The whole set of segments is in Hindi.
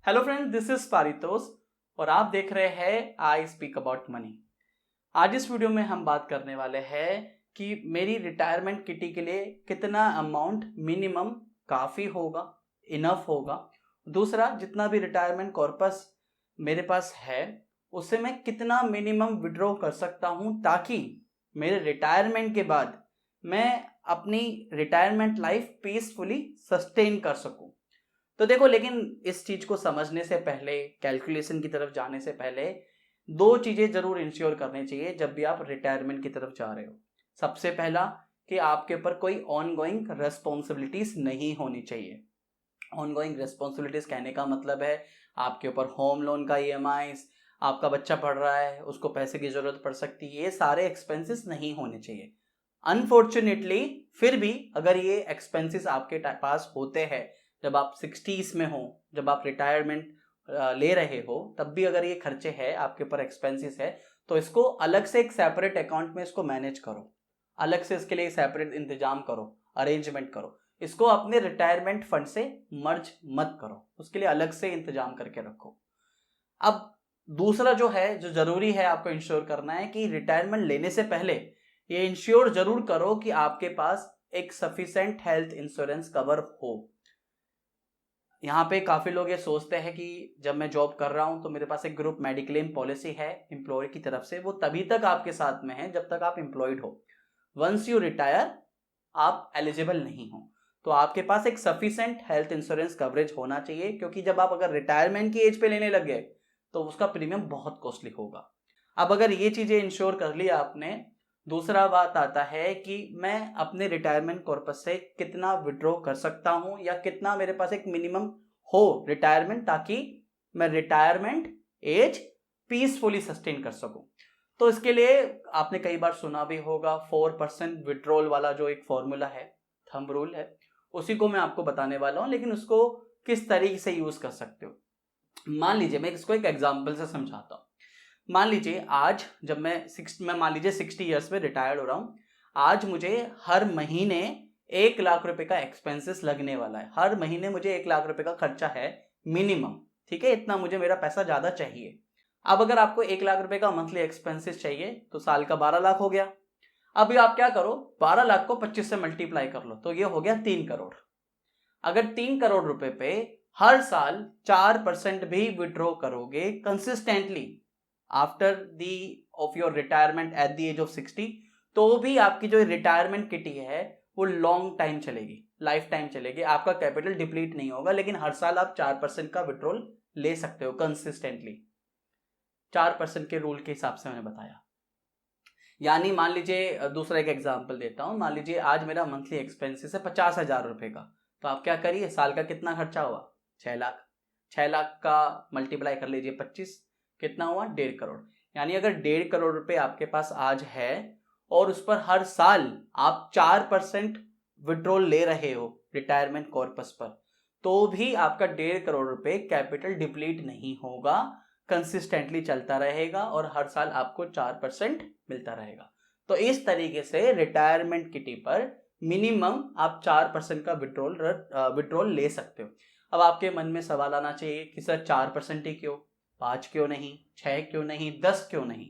Hello friends, this is Paritosh और आप देख रहे हैं आई स्पीक अबाउट मनी। आज इस वीडियो में हम बात करने वाले हैं कि मेरी रिटायरमेंट किटी के लिए कितना अमाउंट मिनिमम काफ़ी होगा, इनफ होगा। दूसरा, जितना भी रिटायरमेंट कॉर्पस मेरे पास है उससे मैं कितना मिनिमम विड्रॉ कर सकता हूँ ताकि मेरे रिटायरमेंट के बाद मैं अपनी रिटायरमेंट लाइफ पीसफुली सस्टेन कर सकूँ। तो देखो, लेकिन इस चीज को समझने से पहले, कैलकुलेशन की तरफ जाने से पहले दो चीजें जरूर इंश्योर करनी चाहिए जब भी आप रिटायरमेंट की तरफ जा रहे हो। सबसे पहला कि आपके ऊपर कोई ऑनगोइंग रेस्पॉन्सिबिलिटीज नहीं होनी चाहिए। ऑनगोइंग रेस्पॉन्सिबिलिटीज कहने का मतलब है आपके ऊपर होम लोन का ईएमआई, आपका बच्चा पढ़ रहा है उसको पैसे की जरूरत पड़ सकती है, ये सारे एक्सपेंसेस नहीं होने चाहिए। अनफॉर्चुनेटली फिर भी अगर ये एक्सपेंसेस आपके पास होते हैं जब आप 60s में हो, जब आप रिटायरमेंट ले रहे हो, तब भी अगर ये खर्चे हैं आपके ऊपर, एक्सपेंसेस है, तो इसको अलग से एक सेपरेट अकाउंट में इसको मैनेज करो। अलग से इसके लिए सेपरेट इंतजाम करो, अरेंजमेंट करो। इसको अपने रिटायरमेंट फंड से मर्ज मत करो, उसके लिए अलग से इंतजाम करके रखो। अब दूसरा जो है, जो जरूरी है आपको इंश्योर करना है कि रिटायरमेंट लेने से पहले ये इंश्योर जरूर करो कि आपके पास एक सफिशिएंट हेल्थ इंश्योरेंस कवर हो। यहाँ पे काफ़ी लोग ये सोचते हैं कि जब मैं जॉब कर रहा हूँ तो मेरे पास एक ग्रुप मेडिक्लेम पॉलिसी है एम्प्लॉय की तरफ से, वो तभी तक आपके साथ में है जब तक आप एम्प्लॉयड हो। वंस यू रिटायर आप एलिजिबल नहीं हो। तो आपके पास एक सफिशिएंट हेल्थ इंश्योरेंस कवरेज होना चाहिए, क्योंकि जब आप अगर रिटायरमेंट की एज पे लेने लग गए तो उसका प्रीमियम बहुत कॉस्टली होगा। अब अगर ये चीज़ें इंश्योर कर लिया आपने, दूसरा बात आता है कि मैं अपने रिटायरमेंट कॉर्पस से कितना विड्रॉ कर सकता हूं या कितना मेरे पास एक मिनिमम हो रिटायरमेंट, ताकि मैं रिटायरमेंट एज पीसफुली सस्टेन कर सकूं। तो इसके लिए आपने कई बार सुना भी होगा 4% विड्रॉल वाला जो एक फॉर्मूला है, थंब रूल है, उसी को मैं आपको बताने वाला हूं, लेकिन उसको किस तरीके से यूज कर सकते हो। मान लीजिए, मैं इसको एक एग्जाम्पल से समझाता हूँ। मान लीजिए आज जब मैं मान लीजिए 60 ईयर्स में रिटायर्ड हो रहा हूँ, आज मुझे हर महीने 1 लाख रुपए का एक्सपेंसेस लगने वाला है। हर महीने मुझे 1 लाख रुपए का खर्चा है मिनिमम, ठीक है, इतना मुझे, मेरा पैसा ज्यादा चाहिए। अब अगर आपको 1 लाख रुपए का मंथली एक्सपेंसेस चाहिए तो साल का 12 लाख हो गया। अभी आप क्या करो, 12 लाख को 25 से मल्टीप्लाई कर लो तो ये हो गया 3 करोड़। अगर 3 करोड़ रुपए पे हर साल 4% भी विड्रॉ करोगे consistently after the of your retirement at the age of 60, तो भी आपकी जो रिटायरमेंट किटी है वो लॉन्ग टाइम चलेगी, लाइफ टाइम चलेगी, आपका कैपिटल डिप्लीट नहीं होगा, लेकिन हर साल आप 4% का विड्रॉल ले सकते हो कंसिस्टेंटली। 4% के रूल के हिसाब से मैंने बताया। यानी मान लीजिए, दूसरा एक एग्जांपल देता हूं, मान लीजिए आज मेरा मंथली एक्सपेंसेस है 50,000 रुपए का, तो आप क्या करिए, साल का कितना खर्चा हुआ, 6 लाख। 6 लाख का मल्टीप्लाई कर लीजिए 25, कितना हुआ, 1.5 करोड़। यानी अगर 1.5 करोड़ रुपए आपके पास आज है और उस पर हर साल आप 4% विड्रॉल ले रहे हो रिटायरमेंट कॉर्पस पर, तो भी आपका 1.5 करोड़ रुपए कैपिटल डिप्लीट नहीं होगा, कंसिस्टेंटली चलता रहेगा और हर साल आपको 4% मिलता रहेगा। तो इस तरीके से रिटायरमेंट किटी पर मिनिमम आप 4% का विड्रॉल ले सकते हो। अब आपके मन में सवाल आना चाहिए कि सर 4% ही क्यों, 5 क्यों नहीं, 6 क्यों नहीं, 10 क्यों नहीं,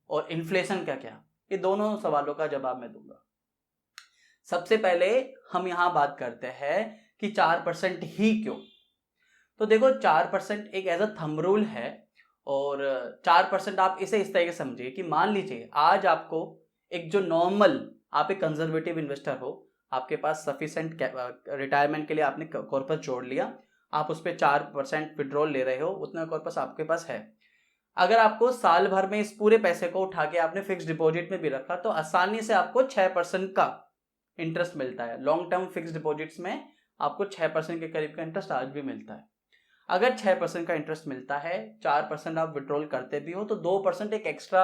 और इन्फ्लेशन का क्या? ये दोनों सवालों का जवाब मैं दूंगा। सबसे पहले हम यहां बात करते हैं कि 4% ही क्यों। तो देखो, 4% एक एज अ थंब रूल है, और 4% आप इसे इस तरीके से समझिए कि मान लीजिए आज आपको एक जो नॉर्मल, आप एक कंजर्वेटिव इन्वेस्टर हो, आपके पास सफिशिएंट रिटायरमेंट के लिए आपने कॉर्पस जोड़ लिया, आप उस पर 4% विड्रॉल ले रहे हो, उतना कॉर्पस आपके पास है। अगर आपको साल भर में इस पूरे पैसे को उठा के आपने फिक्स डिपॉजिट में भी रखा तो आसानी से आपको 6% का इंटरेस्ट मिलता है। लॉन्ग टर्म फिक्स डिपॉजिट्स में आपको 6% के करीब का इंटरेस्ट आज भी मिलता है। अगर 6% का इंटरेस्ट मिलता है, 4% आप विड्रॉल करते भी हो, तो 2% एक एक्स्ट्रा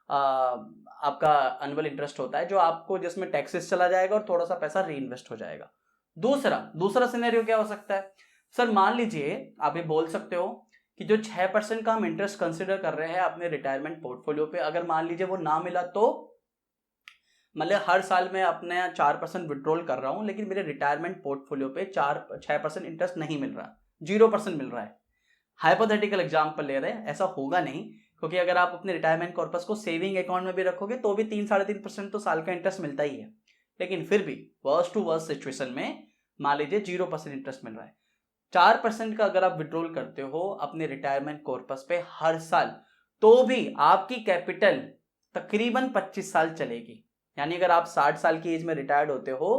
आपका एनुअल इंटरेस्ट होता है, जो आपको, जिसमें टैक्सेस चला जाएगा और थोड़ा सा पैसा री इन्वेस्ट हो जाएगा। दूसरा दूसरा सिनेरियो क्या हो सकता है, सर मान लीजिए आप ये बोल सकते हो कि जो 6% का हम इंटरेस्ट कंसिडर कर रहे हैं अपने रिटायरमेंट पोर्टफोलियो पे, अगर मान लीजिए वो ना मिला, तो मतलब हर साल मैं अपने 4% विड्रॉल कर रहा हूं लेकिन मेरे रिटायरमेंट पोर्टफोलियो पे 6% इंटरेस्ट नहीं मिल रहा, 0% मिल रहा है। हाइपोथेटिकल एग्जाम्पल ले रहे हैं, ऐसा होगा नहीं, क्योंकि अगर आप अपने रिटायरमेंट कॉर्पस को सेविंग अकाउंट में भी रखोगे तो भी 3-3.5% तो साल का इंटरेस्ट मिलता ही है। लेकिन फिर भी वर्स्ट टू वर्स्ट सिचुएशन में मान लीजिए 0% इंटरेस्ट मिल रहा है, 4% का अगर आप विड्रॉल करते हो अपने रिटायरमेंट कॉर्पस पे हर साल, तो भी आपकी कैपिटल तकरीबन 25 साल चलेगी। यानी अगर आप 60 साल की एज में रिटायर्ड होते हो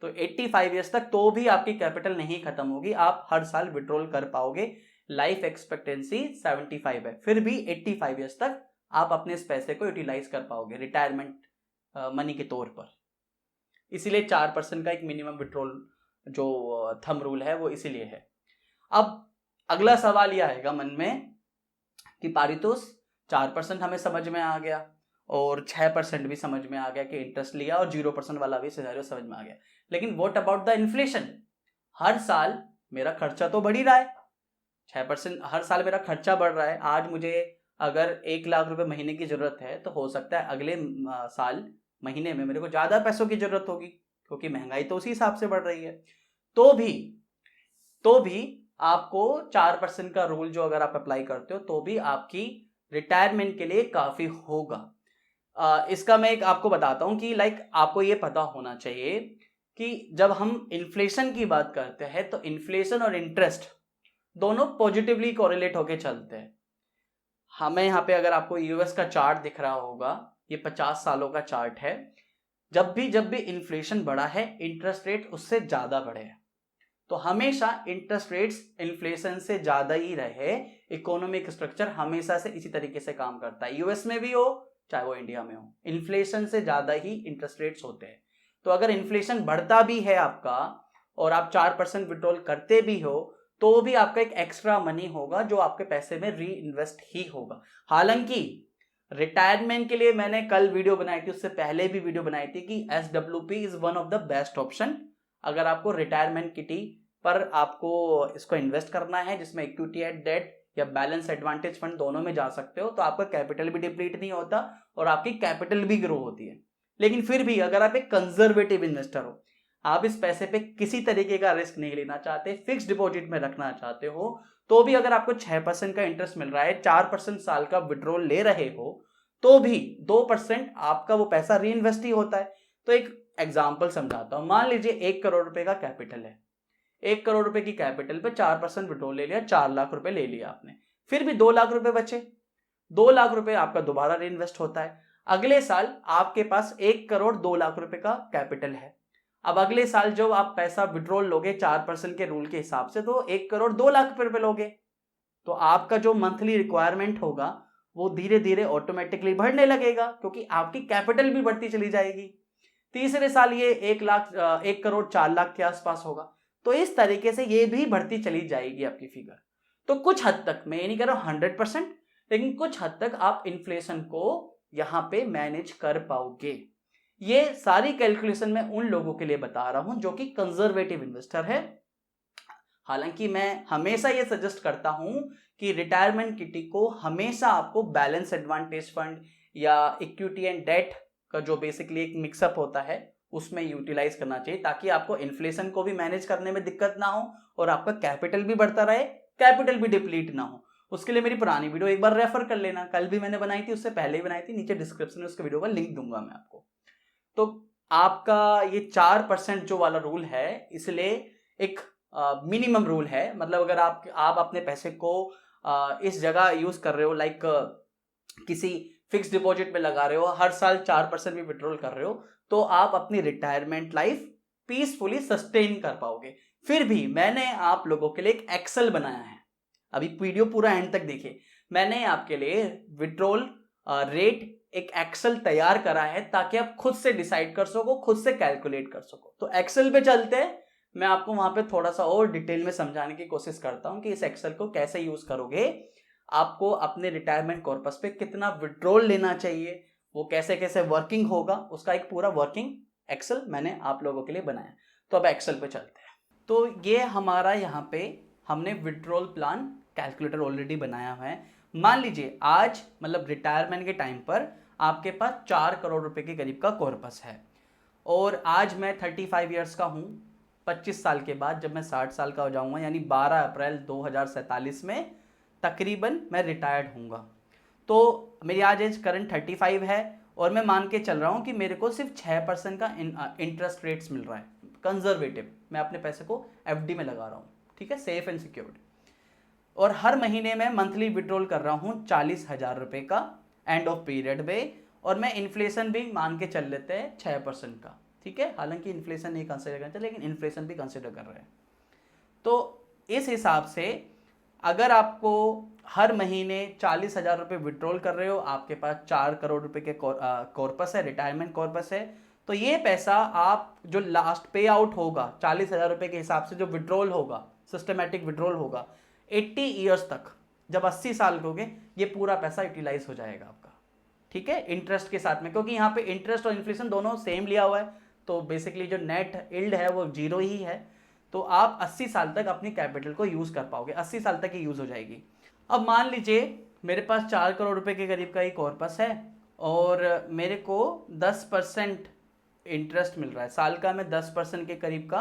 तो 85 ईयर्स तक तो भी आपकी कैपिटल नहीं खत्म होगी, आप हर साल विड्रॉल कर पाओगे। लाइफ एक्सपेक्टेंसी 75 है, फिर भी 85 ईयर्स तक आप अपने इस पैसे को यूटिलाइज कर पाओगे रिटायरमेंट मनी के तौर पर। इसीलिए 4% का एक मिनिमम विड्रॉल जो थंब रूल है वो इसीलिए है। अब अगला सवाल यह आएगा मन में कि पारितोष 4% हमें समझ में आ गया और 6% भी समझ में आ गया कि इंटरेस्ट लिया, और 0% वाला भी सिनेरियो समझ में आ गया, लेकिन व्हाट अबाउट द इन्फ्लेशन? हर साल मेरा खर्चा तो बढ़ ही रहा है, 6% हर साल मेरा खर्चा बढ़ रहा है। आज मुझे अगर 1 लाख रुपए महीने की जरूरत है तो हो सकता है अगले साल महीने में मेरे को ज्यादा पैसों की जरूरत होगी, क्योंकि महंगाई तो उसी हिसाब से बढ़ रही है। तो भी आपको 4% का रूल जो अगर आप अप्लाई करते हो तो भी आपकी रिटायरमेंट के लिए काफी होगा। इसका मैं एक आपको बताता हूं कि आपको ये पता होना चाहिए कि जब हम इन्फ्लेशन की बात करते हैं तो इन्फ्लेशन और इंटरेस्ट दोनों पॉजिटिवली कोरिलेट होके चलते हैं। हमें यहाँ पे अगर आपको यूएस का चार्ट दिख रहा होगा, ये 50 सालों का चार्ट है, जब भी इन्फ्लेशन बढ़ा है इंटरेस्ट रेट उससे ज्यादा बढ़े हैं। तो हमेशा इंटरेस्ट रेट्स इन्फ्लेशन से ज्यादा ही रहे, इकोनॉमिक स्ट्रक्चर हमेशा से इसी तरीके से काम करता है, यूएस में भी हो चाहे वो इंडिया में हो, इन्फ्लेशन से ज्यादा ही इंटरेस्ट रेट्स होते हैं। तो अगर इन्फ्लेशन बढ़ता भी है आपका और आप 4% विड्रॉल करते भी हो तो भी आपका एक एक्स्ट्रा मनी होगा जो आपके पैसे में री इन्वेस्ट ही होगा। हालांकि रिटायरमेंट के लिए मैंने कल वीडियो बनाई थी, उससे पहले भी वीडियो बनाई थी कि SWP is one of the best option. अगर आपको रिटायरमेंट किटी पर आपको इसको इन्वेस्ट करना है जिसमें इक्विटी एट डेट या बैलेंस एडवांटेज फंड दोनों में जा सकते हो, तो आपका कैपिटल भी डिप्लीट नहीं होता और आपकी कैपिटल भी ग्रो होती है। लेकिन फिर भी अगर आप एक कंजर्वेटिव इन्वेस्टर हो, आप इस पैसे पे किसी तरीके का रिस्क नहीं लेना चाहते, फिक्स डिपॉजिट में रखना चाहते हो, तो भी अगर आपको 6% का इंटरेस्ट मिल रहा है, 4% साल का विड्रॉल ले रहे हो, तो भी 2% आपका वो पैसा री इन्वेस्ट ही होता है। तो एक एग्जाम्पल समझाता हूं, मान लीजिए 1 करोड़ रुपए का कैपिटल है, 1 करोड़ रुपए की कैपिटल पे 4% विड्रॉल ले लिया, 4 लाख रुपए ले लिया आपने, फिर भी 2 लाख रुपए बचे, 2 लाख रुपए आपका दोबारा री इन्वेस्ट होता है। अगले साल आपके पास 1 करोड़ 2 लाख रुपए का कैपिटल है। अब अगले साल जो आप पैसा विड्रॉल लोगे 4% के रूल के हिसाब से, तो 1 करोड़ 2 लाख रुपए लोगे, तो आपका जो मंथली रिक्वायरमेंट होगा वो धीरे धीरे ऑटोमेटिकली बढ़ने लगेगा, क्योंकि आपकी कैपिटल भी बढ़ती चली जाएगी। तीसरे साल ये 1 करोड़ 4 लाख के आसपास होगा। तो इस तरीके से ये भी बढ़ती चली जाएगी आपकी फिगर। तो कुछ हद तक, मैं ये नहीं कह रहा हूं 100%, लेकिन कुछ हद तक आप इन्फ्लेशन को यहां पे मैनेज कर पाओगे। ये सारी कैलकुलेशन मैं उन लोगों के लिए बता रहा हूं जो कि कंजर्वेटिव इन्वेस्टर है। हालांकि मैं हमेशा ये सजेस्ट करता हूं कि रिटायरमेंट किटी को हमेशा आपको बैलेंस एडवांटेज फंड या इक्विटी एंड डेट का जो बेसिकली एक मिक्सअप होता है उसमें यूटिलाइज करना चाहिए, ताकि आपको इन्फ्लेशन को भी मैनेज करने में दिक्कत ना हो और आपका कैपिटल भी बढ़ता रहे, कैपिटल भी डिप्लीट ना हो। उसके लिए मेरी पुरानी वीडियो एक बार रेफर कर लेना, कल भी मैंने बनाई थी, उससे पहले ही बनाई थी, नीचे डिस्क्रिप्शन में उसके वीडियो का लिंक दूंगा मैं आपको। तो आपका ये 4% जो वाला रूल है, इसलिए एक मिनिमम रूल है। मतलब अगर आप अपने पैसे को इस जगह यूज कर रहे हो, किसी फिक्स डिपॉजिट में लगा रहे हो, हर साल 4% भी विड्रॉल कर रहे हो, तो आप अपनी रिटायरमेंट लाइफ पीसफुली सस्टेन कर पाओगे। फिर भी मैंने आप लोगों के लिए एक एक्सेल बनाया है, अभी वीडियो पूरा एंड तक देखिए। मैंने आपके लिए विड्रॉल रेट एक एक्सेल तैयार करा है ताकि आप खुद से डिसाइड कर सको, खुद से कैलकुलेट कर सको। तो एक्सेल पे चलते हैं, मैं आपको वहां पे थोड़ा सा और डिटेल में समझाने की कोशिश करता हूं कि इस एक्सेल को कैसे यूज करोगे, आपको अपने रिटायरमेंट कॉर्पस पे कितना विड्रॉल लेना चाहिए, वो कैसे कैसे वर्किंग होगा, उसका एक पूरा वर्किंग एक्सेल मैंने आप लोगों के लिए बनाया। तो अब एक्सेल पे चलते हैं। तो ये हमारा यहाँ पे हमने विड्रॉल प्लान कैलकुलेटर ऑलरेडी बनाया हुआ है। मान लीजिए आज मतलब रिटायरमेंट के टाइम पर आपके पास 4 करोड़ रुपए के करीब का कॉर्पस है, और आज मैं 35 ईयर्स का हूँ। 25 साल के बाद जब मैं 60 साल का हो जाऊंगा, यानी 12 अप्रैल 2047 में, तकरीबन मैं रिटायर्ड होऊंगा। तो मेरी आज एज करंट 35 है और मैं मान के चल रहा हूँ कि मेरे को सिर्फ 6% का इंटरेस्ट रेट्स मिल रहा है, कंजर्वेटिव। मैं अपने पैसे को एफडी में लगा रहा हूँ, ठीक है, सेफ एंड सिक्योर्ड। और हर महीने में मंथली विड्रॉल कर रहा हूँ 40,000 रुपये का एंड ऑफ पीरियड पे, और मैं इन्फ्लेशन भी मान के चल लेते हैं 6% का, ठीक है। हालांकि इन्फ्लेशन नहीं कंसिडर करते, लेकिन इन्फ्लेशन भी कंसिडर कर रहे हैं। तो इस हिसाब से अगर आपको हर महीने 40,000 रुपये विड्रॉल कर रहे हो, आपके पास 4 करोड़ रुपए के कॉर्पस है, रिटायरमेंट कॉर्पस है, तो ये पैसा आप जो लास्ट पे आउट होगा 40,000 रुपये के हिसाब से जो विड्रॉल होगा, सिस्टमेटिक विड्रॉल होगा 80 ईयर्स तक, जब 80 साल के होगे ये पूरा पैसा यूटिलाइज हो जाएगा आपका, ठीक है, इंटरेस्ट के साथ में। क्योंकि यहाँ पे इंटरेस्ट और इन्फ्लेशन दोनों सेम लिया हुआ है, तो बेसिकली जो नेट यील्ड है वो 0 ही है। तो आप 80 साल तक अपनी कैपिटल को यूज कर पाओगे, 80 साल तक ही यूज हो जाएगी। अब मान लीजिए मेरे पास 4 करोड़ रुपए के करीब का ही कॉर्पस है और मेरे को 10% इंटरेस्ट मिल रहा है, साल का मैं 10% के करीब का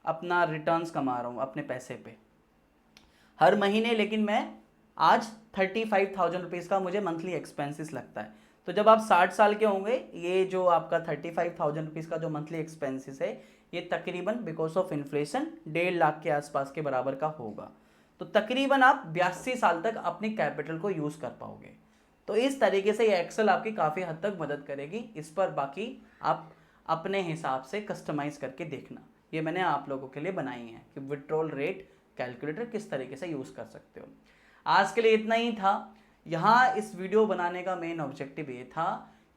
अपना रिटर्न्स कमा रहा हूँ अपने पैसे पे हर महीने। लेकिन मैं आज 35,000 रुपीज़ का मुझे मंथली एक्सपेंसेस लगता है। तो जब आप 60 साल के होंगे, ये जो आपका 35,000 रुपीज़ का जो मंथली एक्सपेंसेस है ये तकरीबन बिकॉज ऑफ इन्फ्लेशन 1.5 लाख के आसपास के बराबर का होगा। तो तकरीबन आप 82 साल तक अपनी कैपिटल को यूज़ कर पाओगे। तो इस तरीके से ये एक्सेल आपकी काफ़ी हद तक मदद करेगी। इस पर बाकी आप अपने हिसाब से कस्टमाइज़ करके देखना। ये मैंने आप लोगों के लिए बनाई है कि विड्रॉल रेट कैलकुलेटर किस तरीके से यूज़ कर सकते हो। आज के लिए इतना ही था। यहाँ इस वीडियो बनाने का मेन ऑब्जेक्टिव ये था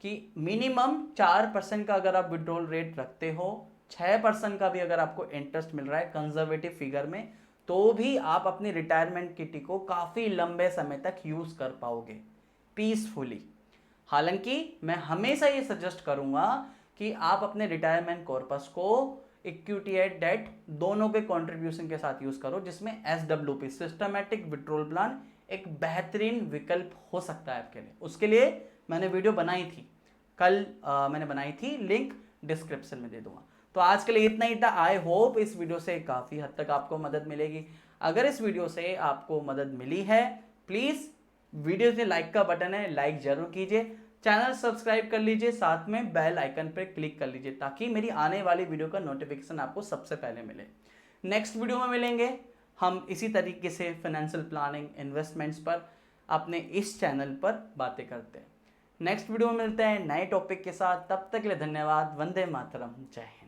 कि मिनिमम 4% का अगर आप विड्रॉल रेट रखते हो, 6% का भी अगर आपको इंटरेस्ट मिल रहा है कंजर्वेटिव फिगर में, तो भी आप अपनी रिटायरमेंट किटी को काफ़ी लंबे समय तक यूज़ कर पाओगे पीसफुली। हालांकि मैं हमेशा ये सजेस्ट करूँगा कि आप अपने रिटायरमेंट कॉर्पस को इक्विटी एट डेट दोनों के कंट्रीब्यूशन के साथ यूज़ करो, जिसमें SWP सिस्टमैटिक विड्रॉल प्लान एक बेहतरीन विकल्प हो सकता है आपके लिए। उसके लिए मैंने वीडियो बनाई थी, कल मैंने बनाई थी, लिंक डिस्क्रिप्शन में दे दूंगा। तो आज के लिए इतना ही था। आई होप इस वीडियो से काफ़ी हद तक आपको मदद मिलेगी। अगर इस वीडियो से आपको मदद मिली है, प्लीज़ वीडियो से लाइक का बटन है, लाइक जरूर कीजिए, चैनल सब्सक्राइब कर लीजिए, साथ में बेल आइकन पर क्लिक कर लीजिए ताकि मेरी आने वाली वीडियो का नोटिफिकेशन आपको सबसे पहले मिले। नेक्स्ट वीडियो में मिलेंगे हम इसी तरीके से फाइनेंशियल प्लानिंग, इन्वेस्टमेंट्स पर अपने इस चैनल पर बातें करते हैं। नेक्स्ट वीडियो में मिलते हैं नए टॉपिक के साथ। तब तक के लिए धन्यवाद। वंदे मातरम। जय हिंद।